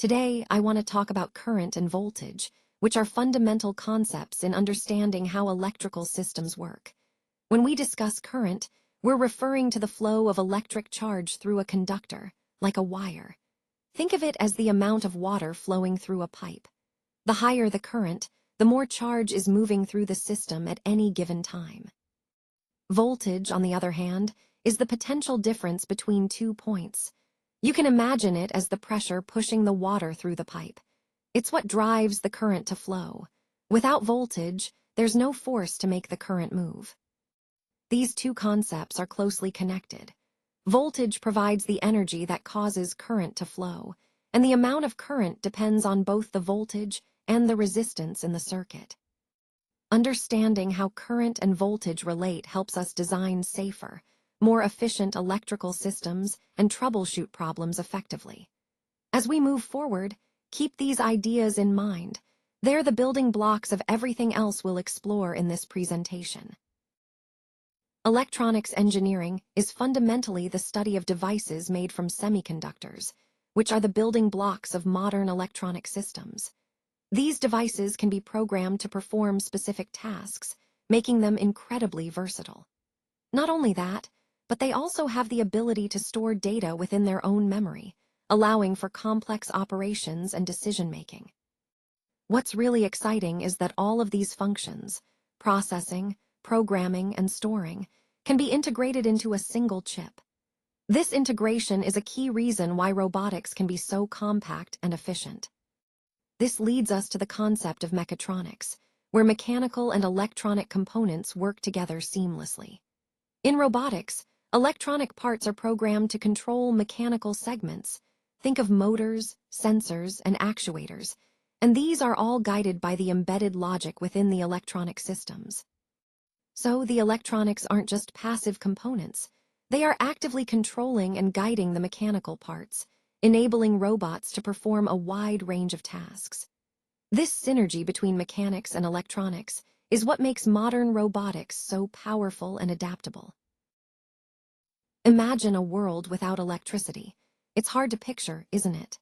Today, I want to talk about current and voltage, which are fundamental concepts in understanding how electrical systems work. When we discuss current, we're referring to the flow of electric charge through a conductor, like a wire. Think of it as the amount of water flowing through a pipe. The higher the current, the more charge is moving through the system at any given time. Voltage, on the other hand, is the potential difference between 2 points. You can imagine it as the pressure pushing the water through the pipe. It's what drives the current to flow. Without voltage, there's no force to make the current move. These two concepts are closely connected. Voltage provides the energy that causes current to flow, and the amount of current depends on both the voltage and the resistance in the circuit. Understanding how current and voltage relate helps us design safer, more efficient electrical systems and troubleshoot problems effectively. As we move forward, keep these ideas in mind. They're the building blocks of everything else we'll explore in this presentation. Electronics engineering is fundamentally the study of devices made from semiconductors, which are the building blocks of modern electronic systems. These devices can be programmed to perform specific tasks, making them incredibly versatile. Not only that, but they also have the ability to store data within their own memory, allowing for complex operations and decision-making. What's really exciting is that all of these functions, processing, programming, and storing, can be integrated into a single chip. This integration is a key reason why robotics can be so compact and efficient. This leads us to the concept of mechatronics, where mechanical and electronic components work together seamlessly. In robotics, electronic parts are programmed to control mechanical segments. Think of motors, sensors, and actuators, and these are all guided by the embedded logic within the electronic systems. So the electronics aren't just passive components. They are actively controlling and guiding the mechanical parts, enabling robots to perform a wide range of tasks. This synergy between mechanics and electronics is what makes modern robotics so powerful and adaptable. Imagine a world without electricity. It's hard to picture, isn't it?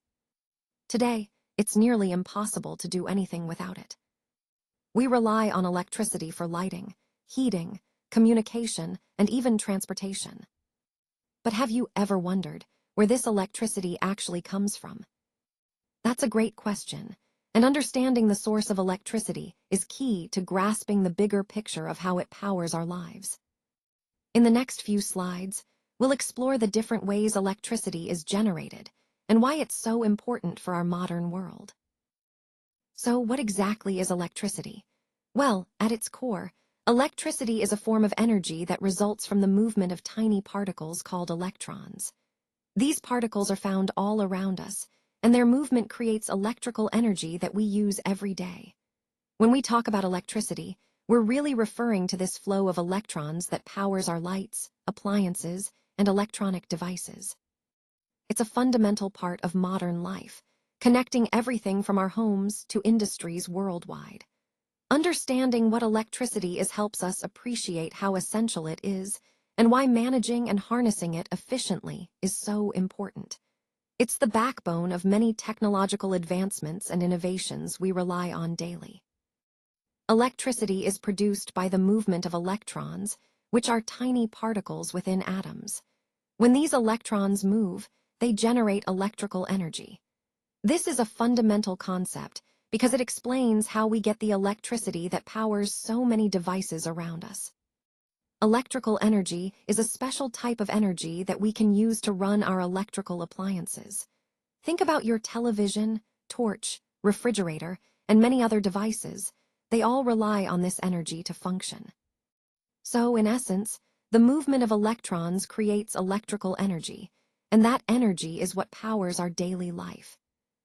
Today, it's nearly impossible to do anything without it. We rely on electricity for lighting, heating, communication, and even transportation. But have you ever wondered where this electricity actually comes from? That's a great question, and understanding the source of electricity is key to grasping the bigger picture of how it powers our lives. In the next few slides, we'll explore the different ways electricity is generated and why it's so important for our modern world. So, what exactly is electricity? Well, at its core, electricity is a form of energy that results from the movement of tiny particles called electrons. These particles are found all around us, and their movement creates electrical energy that we use every day. When we talk about electricity, we're really referring to this flow of electrons that powers our lights, appliances, and electronic devices. It's a fundamental part of modern life, connecting everything from our homes to industries worldwide. Understanding what electricity is helps us appreciate how essential it is and why managing and harnessing it efficiently is so important. It's the backbone of many technological advancements and innovations we rely on daily. Electricity is produced by the movement of electrons, which are tiny particles within atoms. When these electrons move, they generate electrical energy. This is a fundamental concept because it explains how we get the electricity that powers so many devices around us. Electrical energy is a special type of energy that we can use to run our electrical appliances. Think about your television, torch, refrigerator, and many other devices. They all rely on this energy to function. So, in essence, the movement of electrons creates electrical energy, and that energy is what powers our daily life.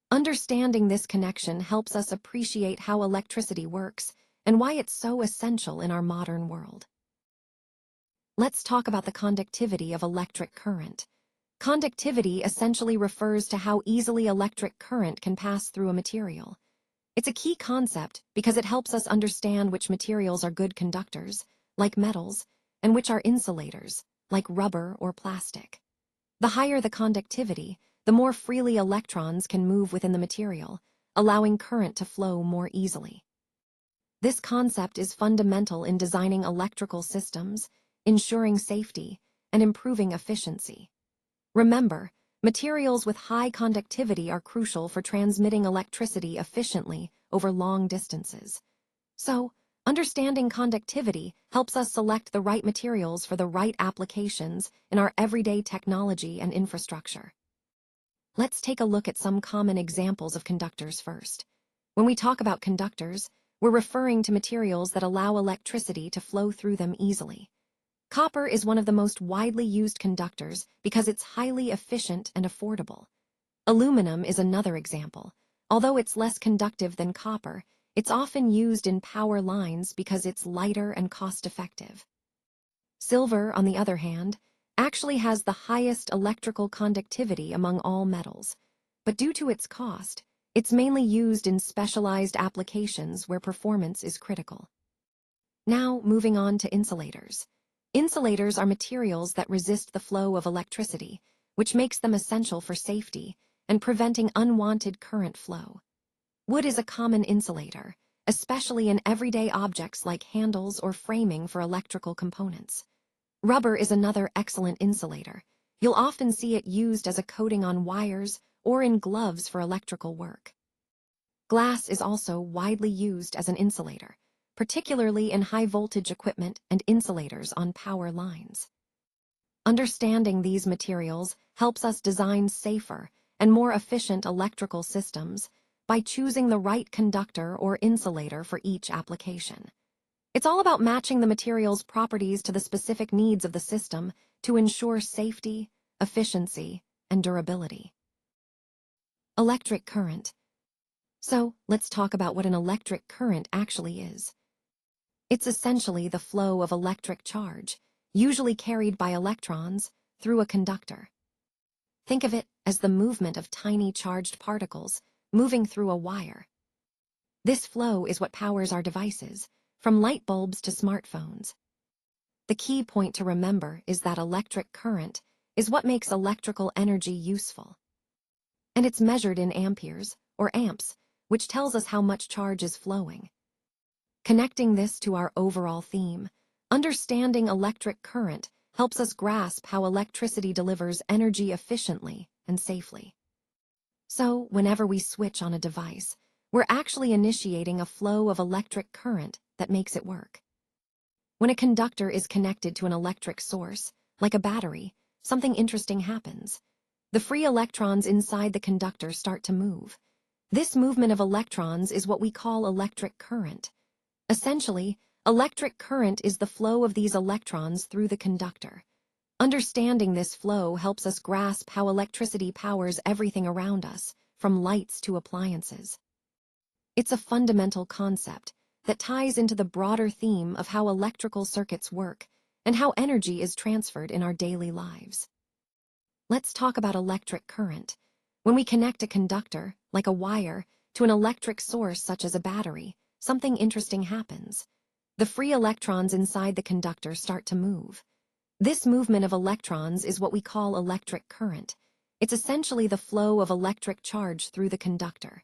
Understanding this connection helps us appreciate how electricity works and why it's so essential in our modern world. Let's talk about the conductivity of electric current. Conductivity essentially refers to how easily electric current can pass through a material. It's a key concept because it helps us understand which materials are good conductors, like metals, and which are insulators, like rubber or plastic. The higher the conductivity, the more freely electrons can move within the material, allowing current to flow more easily. This concept is fundamental in designing electrical systems, ensuring safety, and improving efficiency. Remember, materials with high conductivity are crucial for transmitting electricity efficiently over long distances. So, understanding conductivity helps us select the right materials for the right applications in our everyday technology and infrastructure. Let's take a look at some common examples of conductors first. When we talk about conductors, we're referring to materials that allow electricity to flow through them easily. Copper is one of the most widely used conductors because it's highly efficient and affordable. Aluminum is another example. Although it's less conductive than copper, it's often used in power lines because it's lighter and cost-effective. Silver, on the other hand, actually has the highest electrical conductivity among all metals, but due to its cost, it's mainly used in specialized applications where performance is critical. Now, moving on to insulators. Insulators are materials that resist the flow of electricity, which makes them essential for safety and preventing unwanted current flow. Wood is a common insulator, especially in everyday objects like handles or framing for electrical components. Rubber is another excellent insulator. You'll often see it used as a coating on wires or in gloves for electrical work. Glass is also widely used as an insulator, particularly in high-voltage equipment and insulators on power lines. Understanding these materials helps us design safer and more efficient electrical systems by choosing the right conductor or insulator for each application. It's all about matching the material's properties to the specific needs of the system to ensure safety, efficiency, and durability. Electric current. So, let's talk about what an electric current actually is. It's essentially the flow of electric charge, usually carried by electrons, through a conductor. Think of it as the movement of tiny charged particles moving through a wire. This flow is what powers our devices, from light bulbs to smartphones. The key point to remember is that electric current is what makes electrical energy useful. And it's measured in amperes, or amps, which tells us how much charge is flowing. Connecting this to our overall theme, understanding electric current helps us grasp how electricity delivers energy efficiently and safely. So, whenever we switch on a device, we're actually initiating a flow of electric current that makes it work. When a conductor is connected to an electric source, like a battery, something interesting happens. The free electrons inside the conductor start to move. This movement of electrons is what we call electric current. Essentially, electric current is the flow of these electrons through the conductor. Understanding this flow helps us grasp how electricity powers everything around us, from lights to appliances. It's a fundamental concept that ties into the broader theme of how electrical circuits work and how energy is transferred in our daily lives. Let's talk about electric current. When we connect a conductor, like a wire, to an electric source such as a battery, something interesting happens. The free electrons inside the conductor start to move. This movement of electrons is what we call electric current. It's essentially the flow of electric charge through the conductor.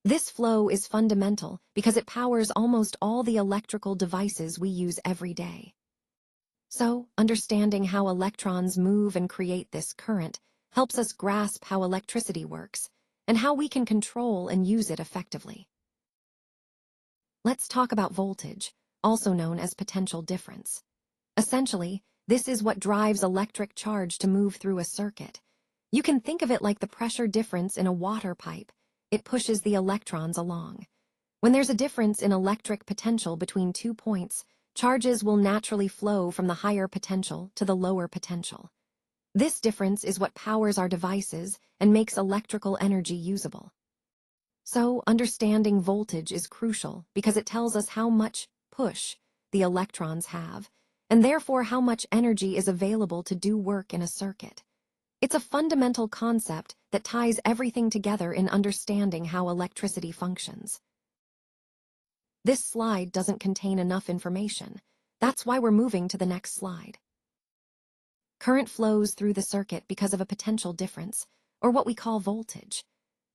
This flow is fundamental because it powers almost all the electrical devices we use every day. So, understanding how electrons move and create this current helps us grasp how electricity works and how we can control and use it effectively. Let's talk about voltage, also known as potential difference. Essentially, this is what drives electric charge to move through a circuit. You can think of it like the pressure difference in a water pipe. It pushes the electrons along. When there's a difference in electric potential between 2 points, charges will naturally flow from the higher potential to the lower potential. This difference is what powers our devices and makes electrical energy usable. So, understanding voltage is crucial because it tells us how much push the electrons have, and therefore how much energy is available to do work in a circuit. It's a fundamental concept that ties everything together in understanding how electricity functions. This slide doesn't contain enough information. That's why we're moving to the next slide. Current flows through the circuit because of a potential difference, or what we call voltage.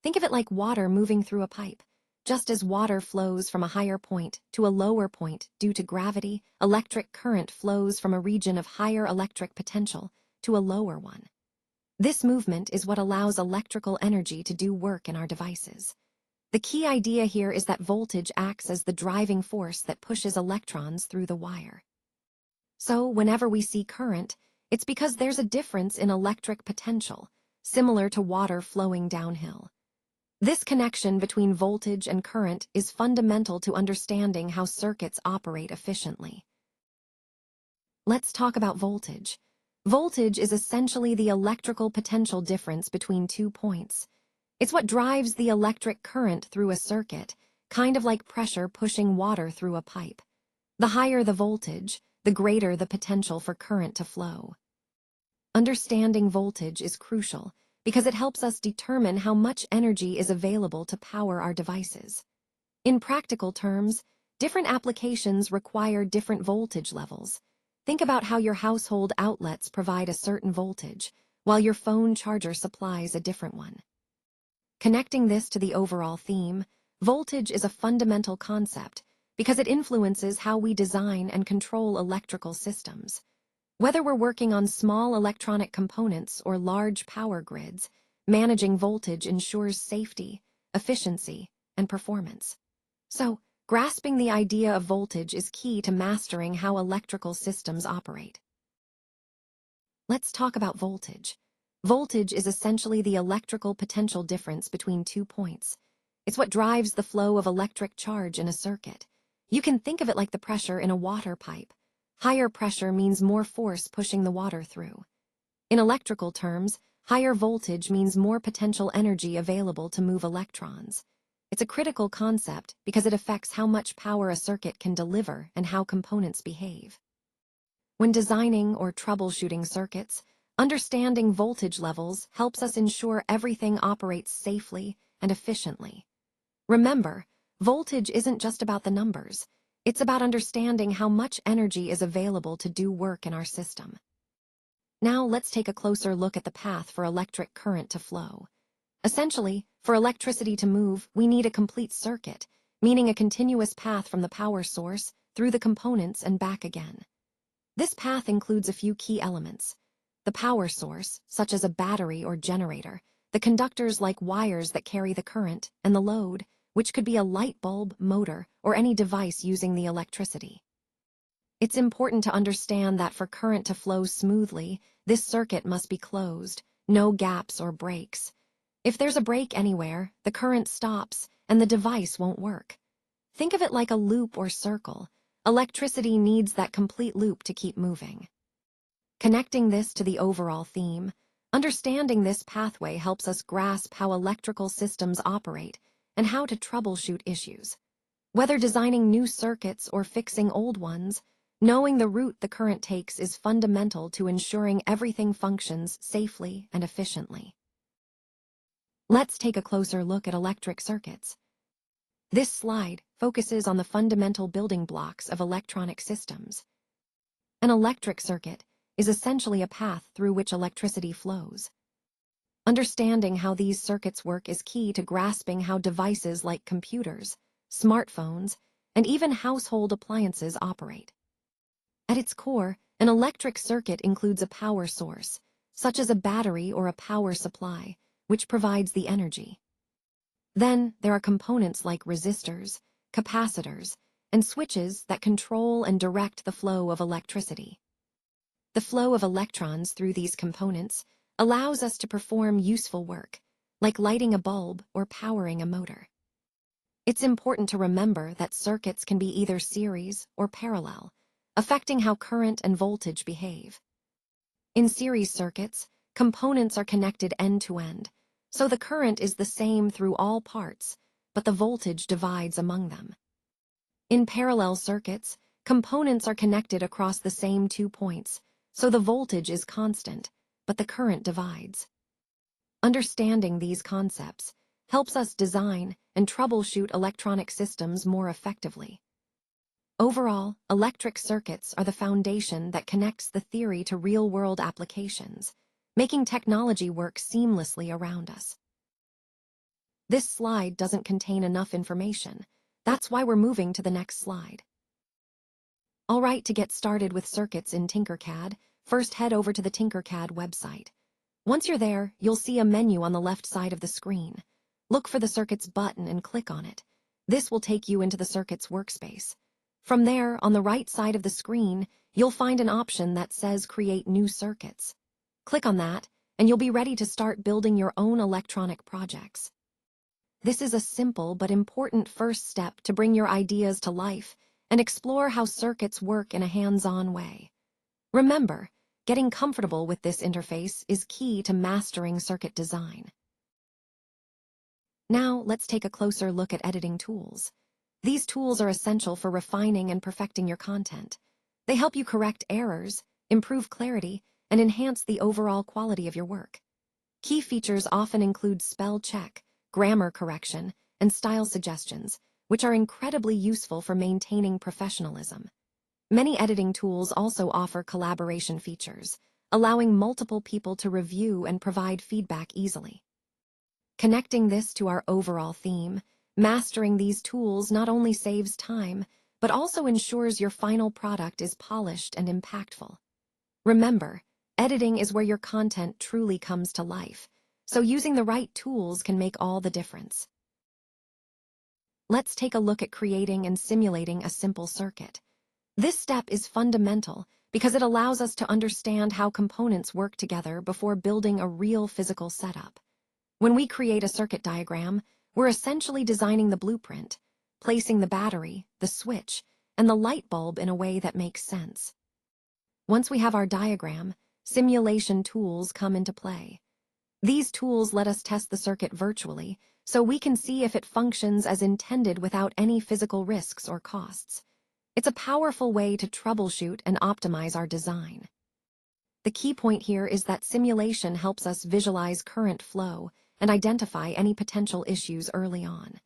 Think of it like water moving through a pipe. Just as water flows from a higher point to a lower point due to gravity, electric current flows from a region of higher electric potential to a lower one. This movement is what allows electrical energy to do work in our devices. The key idea here is that voltage acts as the driving force that pushes electrons through the wire. So, whenever we see current, it's because there's a difference in electric potential, similar to water flowing downhill. This connection between voltage and current is fundamental to understanding how circuits operate efficiently. Let's talk about voltage. Voltage is essentially the electrical potential difference between 2 points. It's what drives the electric current through a circuit, kind of like pressure pushing water through a pipe. The higher the voltage, the greater the potential for current to flow. Understanding voltage is crucial because it helps us determine how much energy is available to power our devices. In practical terms, different applications require different voltage levels. Think about how your household outlets provide a certain voltage, while your phone charger supplies a different one. Connecting this to the overall theme, voltage is a fundamental concept because it influences how we design and control electrical systems. Whether we're working on small electronic components or large power grids, managing voltage ensures safety, efficiency, and performance. So, grasping the idea of voltage is key to mastering how electrical systems operate. Let's talk about voltage. Voltage is essentially the electrical potential difference between 2 points. It's what drives the flow of electric charge in a circuit. You can think of it like the pressure in a water pipe. Higher pressure means more force pushing the water through. In electrical terms, higher voltage means more potential energy available to move electrons. It's a critical concept because it affects how much power a circuit can deliver and how components behave. When designing or troubleshooting circuits, understanding voltage levels helps us ensure everything operates safely and efficiently. Remember, voltage isn't just about the numbers. It's about understanding how much energy is available to do work in our system. Now let's take a closer look at the path for electric current to flow. Essentially, for electricity to move, we need a complete circuit, meaning a continuous path from the power source through the components and back again. This path includes a few key elements: the power source, such as a battery or generator, the conductors like wires that carry the current, and the load, which could be a light bulb, motor, or any device using the electricity. It's important to understand that for current to flow smoothly, this circuit must be closed, no gaps or breaks. If there's a break anywhere, the current stops and the device won't work. Think of it like a loop or circle. Electricity needs that complete loop to keep moving. Connecting this to the overall theme, understanding this pathway helps us grasp how electrical systems operate and how to troubleshoot issues. Whether designing new circuits or fixing old ones, knowing the route the current takes is fundamental to ensuring everything functions safely and efficiently. Let's take a closer look at electric circuits. This slide focuses on the fundamental building blocks of electronic systems. An electric circuit is essentially a path through which electricity flows. Understanding how these circuits work is key to grasping how devices like computers, smartphones, and even household appliances operate. At its core, an electric circuit includes a power source, such as a battery or a power supply, which provides the energy. Then, there are components like resistors, capacitors, and switches that control and direct the flow of electricity. The flow of electrons through these components allows us to perform useful work, like lighting a bulb or powering a motor. It's important to remember that circuits can be either series or parallel, affecting how current and voltage behave. In series circuits, components are connected end-to-end, so the current is the same through all parts, but the voltage divides among them. In parallel circuits, components are connected across the same 2 points, so the voltage is constant, but the current divides. Understanding these concepts helps us design and troubleshoot electronic systems more effectively. Overall, electric circuits are the foundation that connects the theory to real-world applications. making technology work seamlessly around us. This slide doesn't contain enough information. That's why we're moving to the next slide. All right, to get started with circuits in Tinkercad, first head over to the Tinkercad website. Once you're there, you'll see a menu on the left side of the screen. Look for the Circuits button and click on it. This will take you into the Circuits workspace. From there, on the right side of the screen, you'll find an option that says Create New Circuits. Click on that, and you'll be ready to start building your own electronic projects. This is a simple but important first step to bring your ideas to life and explore how circuits work in a hands-on way. Remember, getting comfortable with this interface is key to mastering circuit design. Now, let's take a closer look at editing tools. These tools are essential for refining and perfecting your content. They help you correct errors, improve clarity, and enhance the overall quality of your work. Key features often include spell check, grammar correction, and style suggestions, which are incredibly useful for maintaining professionalism. Many editing tools also offer collaboration features, allowing multiple people to review and provide feedback easily. Connecting this to our overall theme, mastering these tools not only saves time, but also ensures your final product is polished and impactful. Remember, editing is where your content truly comes to life, so using the right tools can make all the difference. Let's take a look at creating and simulating a simple circuit. This step is fundamental because it allows us to understand how components work together before building a real physical setup. When we create a circuit diagram, we're essentially designing the blueprint, placing the battery, the switch, and the light bulb in a way that makes sense. Once we have our diagram, simulation tools come into play. These tools let us test the circuit virtually, so we can see if it functions as intended without any physical risks or costs. It's a powerful way to troubleshoot and optimize our design. The key point here is that simulation helps us visualize current flow and identify any potential issues early on.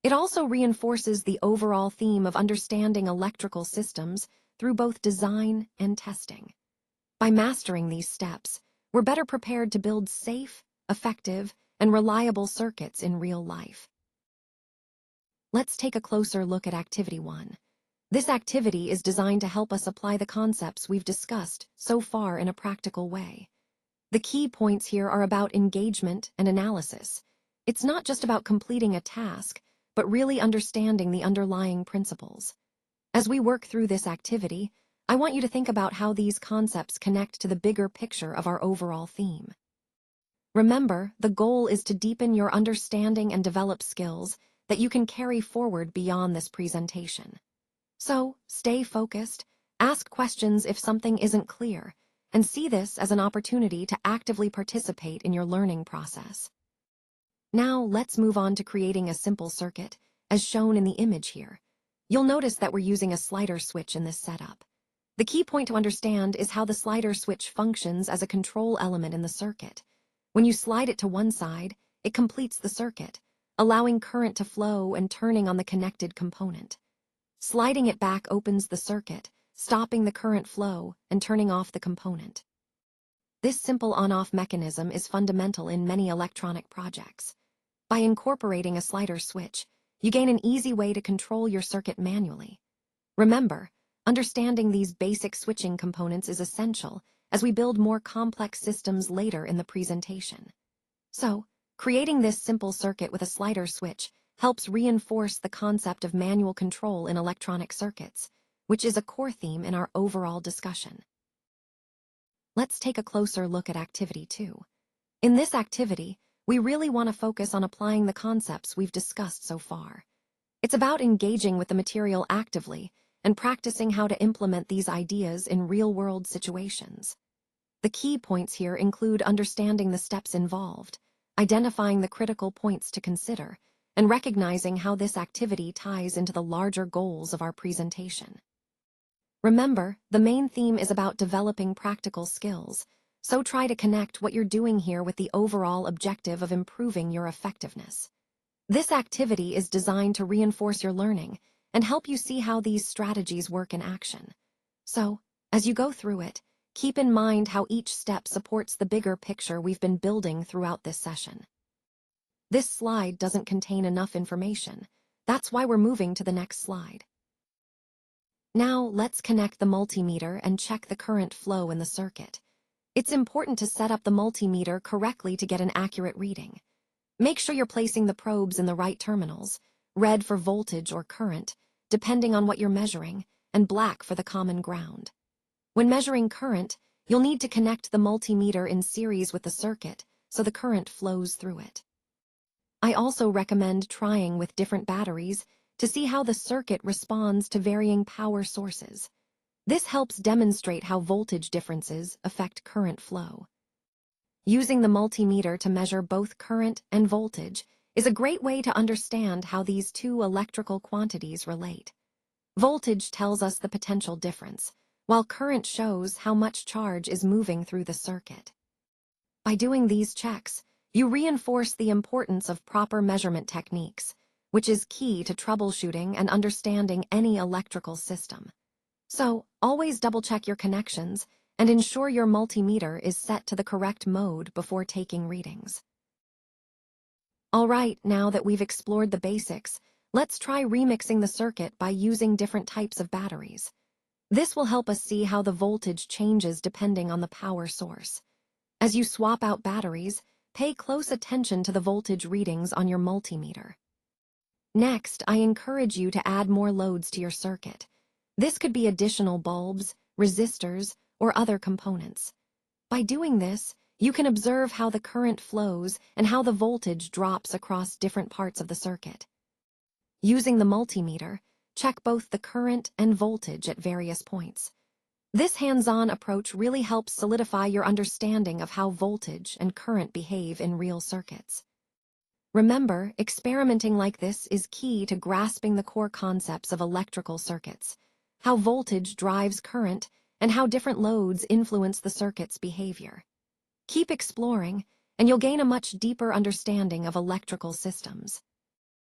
It also reinforces the overall theme of understanding electrical systems through both design and testing. By mastering these steps, we're better prepared to build safe, effective, and reliable circuits in real life. Let's take a closer look at Activity 1. This activity is designed to help us apply the concepts we've discussed so far in a practical way. The key points here are about engagement and analysis. It's not just about completing a task, but really understanding the underlying principles. As we work through this activity, I want you to think about how these concepts connect to the bigger picture of our overall theme. Remember, the goal is to deepen your understanding and develop skills that you can carry forward beyond this presentation. So, stay focused, ask questions if something isn't clear, and see this as an opportunity to actively participate in your learning process. Now, let's move on to creating a simple circuit, as shown in the image here. You'll notice that we're using a slider switch in this setup. The key point to understand is how the slider switch functions as a control element in the circuit. When you slide it to one side, it completes the circuit, allowing current to flow and turning on the connected component. Sliding it back opens the circuit, stopping the current flow and turning off the component. This simple on-off mechanism is fundamental in many electronic projects. By incorporating a slider switch, you gain an easy way to control your circuit manually. Remember, understanding these basic switching components is essential as we build more complex systems later in the presentation. So, creating this simple circuit with a slider switch helps reinforce the concept of manual control in electronic circuits, which is a core theme in our overall discussion. Let's take a closer look at Activity 2. In this activity, we really want to focus on applying the concepts we've discussed so far. It's about engaging with the material actively and practicing how to implement these ideas in real-world situations. The key points here include understanding the steps involved, identifying the critical points to consider, and recognizing how this activity ties into the larger goals of our presentation. Remember, the main theme is about developing practical skills, so try to connect what you're doing here with the overall objective of improving your effectiveness. This activity is designed to reinforce your learning and help you see how these strategies work in action. So, as you go through it, Keep in mind how each step supports the bigger picture we've been building throughout this session. This slide doesn't contain enough information. That's why we're moving to the next slide. Now, let's connect the multimeter and check the current flow in the circuit. It's important to set up the multimeter correctly to get an accurate reading. Make sure you're placing the probes in the right terminals, red for voltage or current, depending on what you're measuring, and black for the common ground. When measuring current, you'll need to connect the multimeter in series with the circuit so the current flows through it. I also recommend trying with different batteries to see how the circuit responds to varying power sources. This helps demonstrate how voltage differences affect current flow. Using the multimeter to measure both current and voltage is a great way to understand how these two electrical quantities relate. Voltage tells us the potential difference, while current shows how much charge is moving through the circuit. By doing these checks, you reinforce the importance of proper measurement techniques, which is key to troubleshooting and understanding any electrical system. So, always double-check your connections and ensure your multimeter is set to the correct mode before taking readings. All right, now that we've explored the basics, let's try remixing the circuit by using different types of batteries. This will help us see how the voltage changes depending on the power source. As you swap out batteries, pay close attention to the voltage readings on your multimeter. Next, I encourage you to add more loads to your circuit. This could be additional bulbs, resistors, or other components. By doing this, you can observe how the current flows and how the voltage drops across different parts of the circuit. Using the multimeter, check both the current and voltage at various points. This hands-on approach really helps solidify your understanding of how voltage and current behave in real circuits. Remember, experimenting like this is key to grasping the core concepts of electrical circuits, how voltage drives current, and how different loads influence the circuit's behavior. Keep exploring, and you'll gain a much deeper understanding of electrical systems.